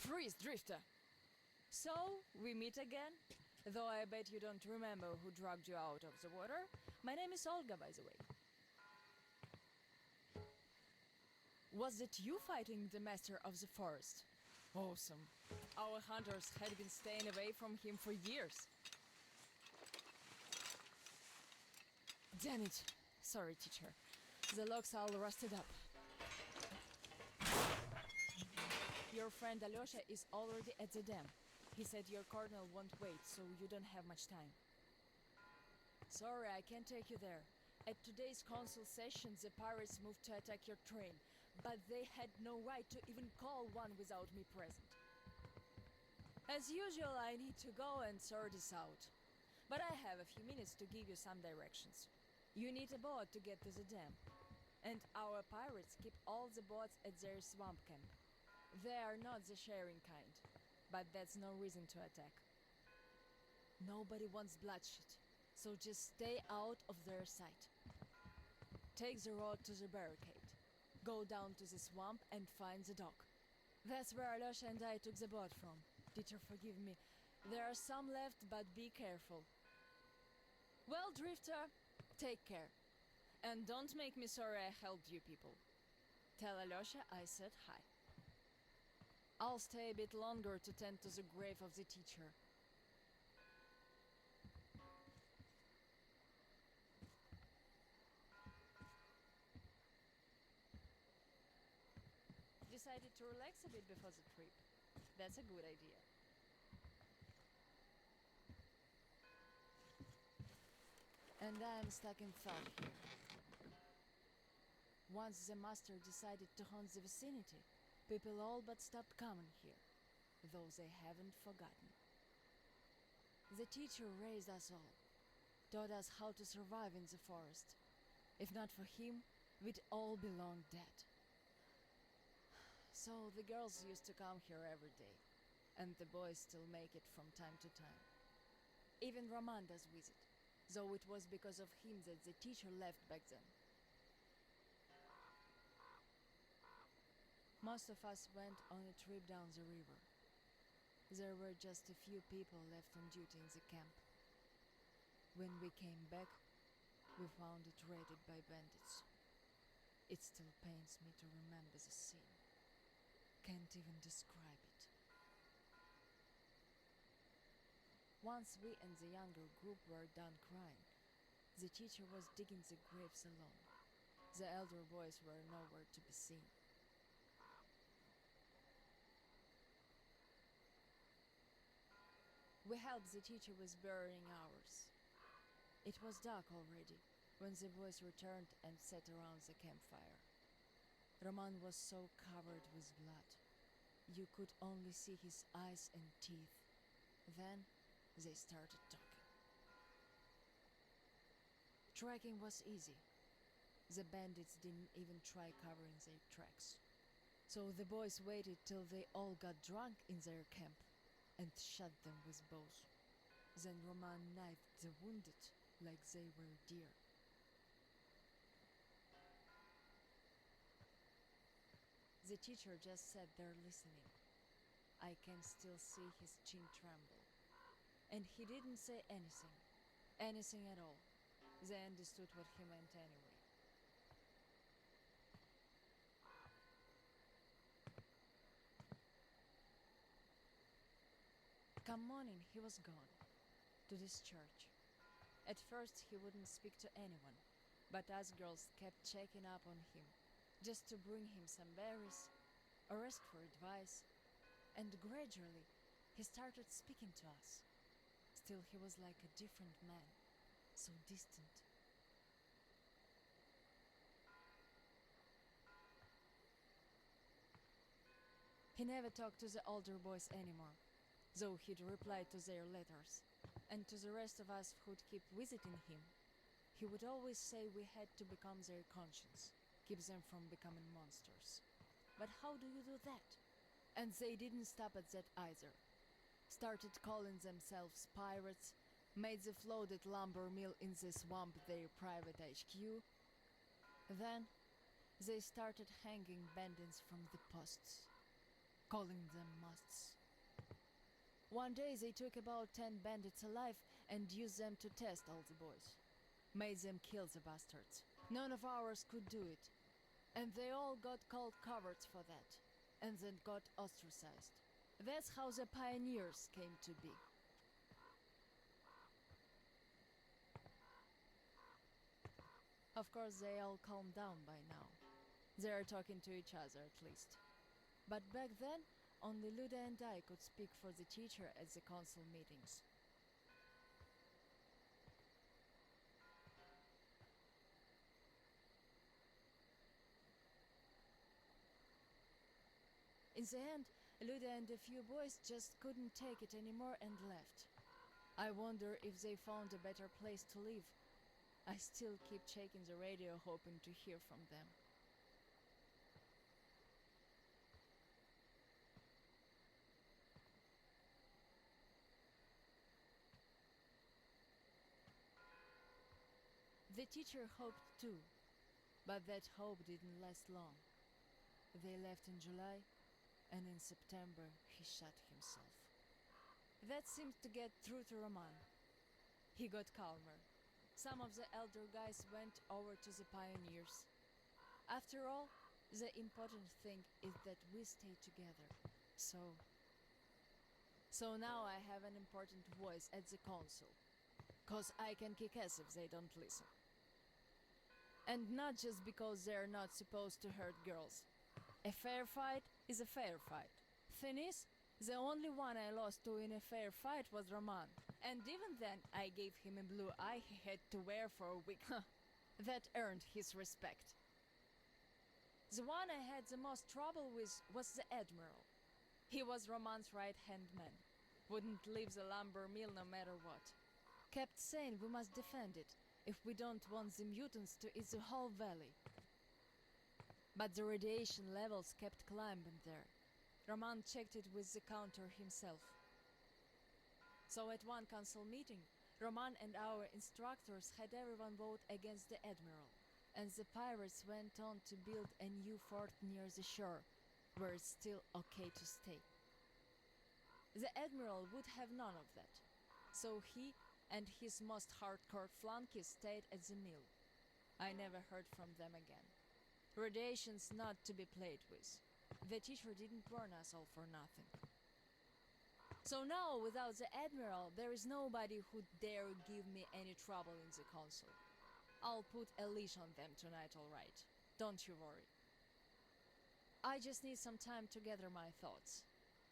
Freeze, Drifter! So, we meet again? Though I bet you don't remember who dragged you out of the water. My name is Olga, by the way. Was it you fighting the Master of the Forest? Awesome. Our hunters had been staying away from him for years. Damn it. Sorry, teacher. The locks all rusted up. Your friend Alyosha is already at the dam. He said your colonel won't wait, so you don't have much time. Sorry, I can't take you there. At today's council session, the pirates moved to attack your train, but they had no right to even call one without me present. As usual, I need to go and sort this out. But I have a few minutes to give you some directions. You need a boat to get to the dam. And our pirates keep all the boats at their swamp camp. They are not the sharing kind, but that's no reason to attack. Nobody wants bloodshed, so just stay out of their sight. Take the road to the barricade. Go down to the swamp and find the dock. That's where Alyosha and I took the boat from. Teacher, forgive me. There are some left, but be careful. Well, Drifter, take care. And don't make me sorry I helped you people. Tell Alyosha I said hi. I'll stay a bit longer to tend to the grave of the teacher. Decided to relax a bit before the trip. That's a good idea. And I'm stuck in thought here. Once the master decided to haunt the vicinity, people all but stopped coming here, though they haven't forgotten. The teacher raised us all, taught us how to survive in the forest. If not for him, we'd all be long dead. So the girls used to come here every day, and the boys still make it from time to time. Even Roman does visit, though it was because of him that the teacher left back then. Most of us went on a trip down the river. There were just a few people left on duty in the camp. When we came back, we found it raided by bandits. It still pains me to remember the scene. Can't even describe it. Once we and the younger group were done crying, the teacher was digging the graves alone. The elder boys were nowhere to be seen. We helped the teacher with burying ours. It was dark already when the boys returned and sat around the campfire. Roman was so covered with blood. You could only see his eyes and teeth. Then they started talking. Tracking was easy. The bandits didn't even try covering their tracks. So the boys waited till they all got drunk in their camp and shot them with bows. Then Roman knifed the wounded like they were deer. The teacher just sat there listening. I can still see his chin tremble. And he didn't say anything. Anything at all. They understood what he meant anyway. Come morning, he was gone. To this church. At first he wouldn't speak to anyone, but us girls kept checking up on him, just to bring him some berries, or ask for advice, and gradually he started speaking to us. Still he was like a different man, so distant. He never talked to the older boys anymore, though he'd reply to their letters, and to the rest of us who'd keep visiting him, he would always say we had to become their conscience, keep them from becoming monsters. But how do you do that? And they didn't stop at that either. Started calling themselves pirates, made the floated lumber mill in the swamp their private HQ. Then they started hanging bandits from the posts. calling them musts. One day they took about 10 bandits alive and used them to test all the boys. Made them kill the bastards. None of ours could do it. And they all got called cowards for that. And then got ostracized. That's how the pioneers came to be. Of course, they all calmed down by now. They are talking to each other at least. But back then, only Luda and I could speak for the teacher at the council meetings. In the end, Luda and a few boys just couldn't take it anymore and left. I wonder if they found a better place to live. I still keep checking the radio hoping to hear from them. The teacher hoped too, but that hope didn't last long. They left in July, and in September he shot himself. That seemed to get through to Roman. He got calmer. Some of the elder guys went over to the pioneers. After all, the important thing is that we stay together. So now I have an important voice at the council. 'Cause I can kick ass if they don't listen. And not just because they're not supposed to hurt girls. A fair fight is a fair fight. Thing is, the only one I lost to in a fair fight was Roman. And even then, I gave him a blue eye he had to wear for a week. That earned his respect. The one I had the most trouble with was the Admiral. He was Roman's right-hand man. Wouldn't leave the lumber mill no matter what. Kept saying we must defend it if we don't want the mutants to eat the whole valley. But the radiation levels kept climbing there. Roman checked it with the counter himself. So at one council meeting, Roman and our instructors had everyone vote against the Admiral, and the pirates went on to build a new fort near the shore, where it's still okay to stay. The Admiral would have none of that, so he and his most hardcore flunkies stayed at the mill. I never heard from them again. Radiation's not to be played with. The teacher didn't warn us all for nothing. So now, without the Admiral, there is nobody who'd dare give me any trouble in the council. I'll put a leash on them tonight, all right. Don't you worry. I just need some time to gather my thoughts.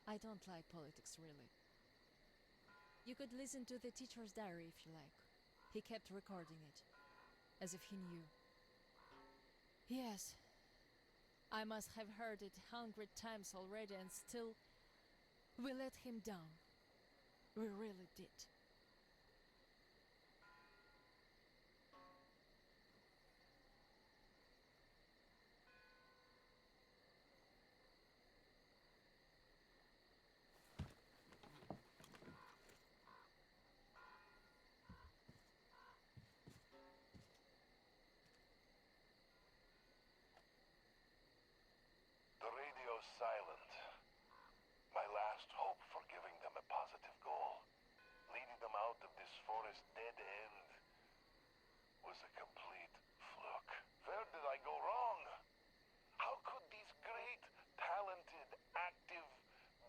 I don't like politics, really. You could listen to the teacher's diary if you like. He kept recording it, as if he knew. Yes, I must have heard it 100 times already, and still, we let him down. We really did. The radio's silent. My last hope for giving them a positive goal, leading them out of this forest dead end, was a complete fluke. Where did I go wrong? How could these great, talented, active,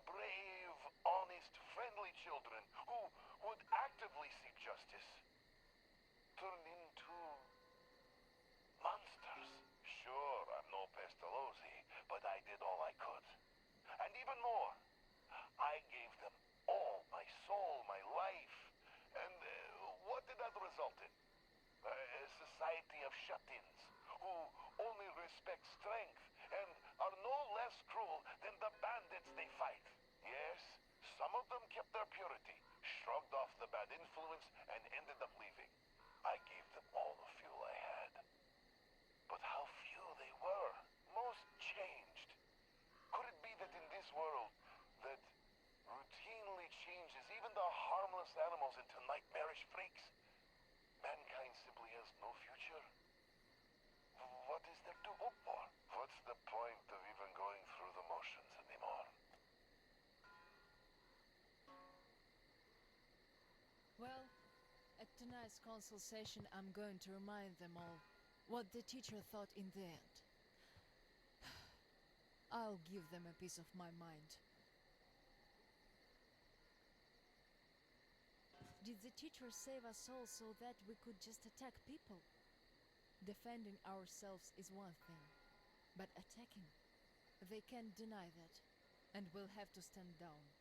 brave, honest, friendly children who would actively seek justice turn into monsters? Sure, I'm no Pestalozzi, but I did all I could. And even more, I gave them all my soul, my life. And what did that result in? A society of shut-ins who only respect strength and are no less cruel than the bandits they fight. Yes, some of them kept their purity, shrugged off the bad influence, and ended up leaving. I gave them all the fuel I had. But how few they were. Most changed. Could it be that in this world that routinely changes even the harmless animals into nightmarish freaks, mankind simply has no future? What is there to hope for? What's the point of even going through the motions anymore? tonight's council session, I'm going to remind them all what the teacher thought in the end. I'll give them a piece of my mind. Did the teacher save us all so that we could just attack people? Defending ourselves is one thing, but attacking, they can't deny that, and we'll have to stand down.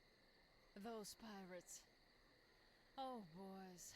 Those pirates. Oh, boys.